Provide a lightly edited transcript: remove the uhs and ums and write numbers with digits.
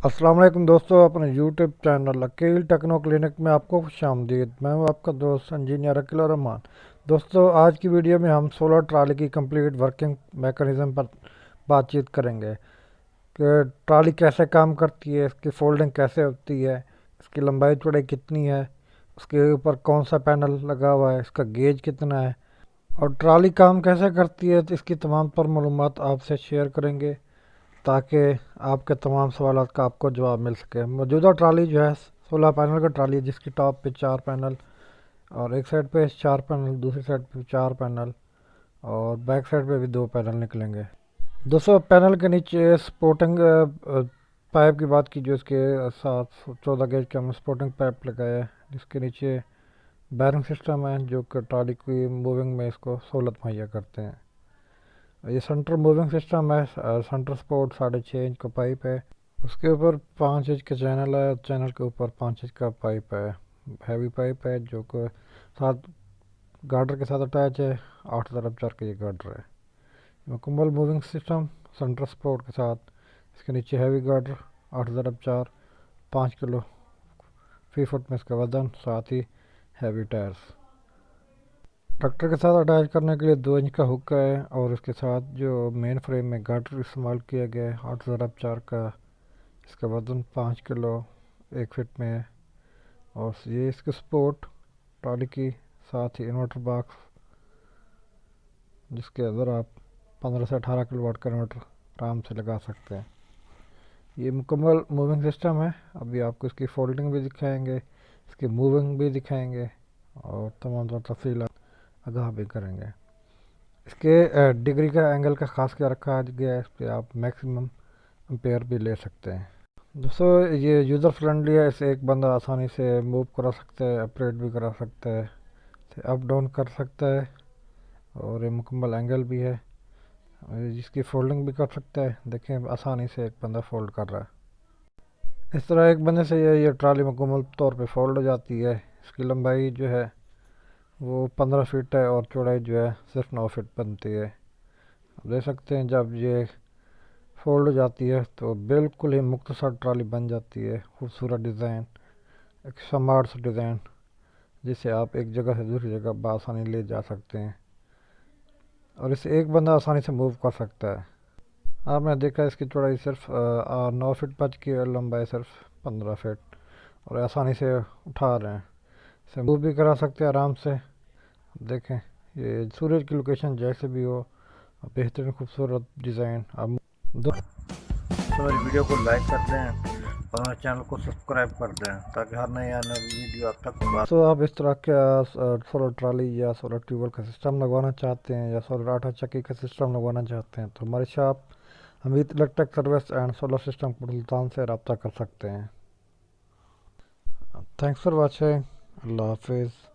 अस्सलाम वालेकुम दोस्तों, अपने YouTube channel Aqeel techno clinic में आपको खुशामदीद। मैं हूं आपका दोस्त इंजीनियर अकील रहमान। दोस्तों, आज की वीडियो में हम सोलर ट्राली की कंप्लीट वर्किंग मैकेनिज़्म पर बातचीत करेंगे कि ट्राली कैसे काम करती है, इसकी फोल्डिंग कैसे होती है, इसकी लंबाई चौड़ाई कितनी है, उसके ऊपर कौन सा पैनल लगा हुआ है, इसका गेज कितना है और ट्राली काम कैसे करती है। तो इसकी तमाम पर मालूमात आपसे शेयर करेंगे ताकि आपके तमाम सवालात का आपको जवाब मिल सके। मौजूदा ट्राली जो है 16 पैनल का ट्राली है, जिसकी टॉप पे 4 पैनल और एक साइड पे 4 पैनल, दूसरी साइड पे 4 पैनल और बैक साइड पे भी 2 पैनल निकलेंगे। 200 पैनल के नीचे स्पोर्टिंग पाइप की बात की, जो इसके साथ 14 गेज का हमने स्पोर्टिंग पाइप लगाया है, जिसके नीचे बैरिंग सिस्टम है जो कि ट्राली की मूविंग में इसको सहूलत मुहैया करते हैं। ये सेंटर मूविंग सिस्टम है। सेंटर सपोर्ट 6.5 इंच का पाइप है, उसके ऊपर 5 इंच का चैनल है, चैनल के ऊपर 5 इंच का पाइप है, हैवी पाइप है जो कि साथ गार्डर के साथ अटैच है। 8,4 का ये गार्डर है। मुकम्मल मूविंग सिस्टम सेंटर सपोर्ट के साथ। इसके नीचे हैवी गार्डर 8,4, 5 किलो फी फुट में इसका वजन, साथ ही हैवी टायर्स। ट्रैक्टर के साथ अटैच करने के लिए 2 इंच का हुक है और इसके साथ जो मेन फ्रेम में गार्डर इस्तेमाल किया गया है 8,4 का, इसका वजन 5 किलो 1 फिट में है। और ये इसके सपोर्ट ट्रॉली की, साथ ही इन्वर्टर बॉक्स जिसके अंदर आप 15 से 18 किलोवाट का इन्वर्टर आराम से लगा सकते हैं। ये मुकम्मल मूविंग सिस्टम है। अभी आपको इसकी फोल्डिंग भी दिखाएंगे, इसकी मूविंग भी दिखाएंगे और तमाम तरह तफसीलात आगाह भी करेंगे। इसके डिग्री का एंगल का खास क्या रखा गया है, इस पर आप मैक्सिमम एम्पेयर भी ले सकते हैं। दोस्तों, ये यूज़र फ्रेंडली है, इसे एक बंदा आसानी से मूव करा सकता है, ऑपरेट भी करा सकता है, इसे अप डाउन कर सकता है और ये मुकम्मल एंगल भी है, जिसकी फोल्डिंग भी कर सकता है। देखें, आसानी से एक बंदा फोल्ड कर रहा है। इस तरह एक बंदे से ये ट्राली मुकम्मल तौर पे फोल्ड हो जाती है। इसकी लंबाई जो है वो 15 फीट है और चौड़ाई जो है सिर्फ 9 फीट बनती है। आप देख सकते हैं, जब ये फोल्ड हो जाती है तो बिल्कुल ही मुख्तसर ट्राली बन जाती है। खूबसूरत डिज़ाइन, एक स्मार्ट सा डिज़ाइन, जिसे आप एक जगह से दूसरी जगह बआसानी ले जा सकते हैं और इसे एक बंदा आसानी से मूव कर सकता है। आपने देखा इसकी चौड़ाई सिर्फ 9 फीट बच की और लंबाई सिर्फ 15 फीट, और आसानी से उठा रहे हैं, इसे मूव भी करा सकते हैं आराम से। देखें, ये सूरज की लोकेशन जैसे भी हो, बेहतरीन खूबसूरत डिज़ाइन। आप तो मेरी वीडियो को लाइक कर दें और मेरे चैनल को सब्सक्राइब कर दें ताकि हर नई आने वाली वीडियो आप तक। तो आप इस तरह का सोलर ट्राली या सोलर ट्यूबवेल का सिस्टम लगवाना चाहते हैं या सोलर आटा चक्की का सिस्टम लगवाना चाहते हैं तो हमारी shop Hamid electric service and solar system Sultan से रब्ता कर सकते हैं। Thanks for watching. अल्लाह हाफिज़।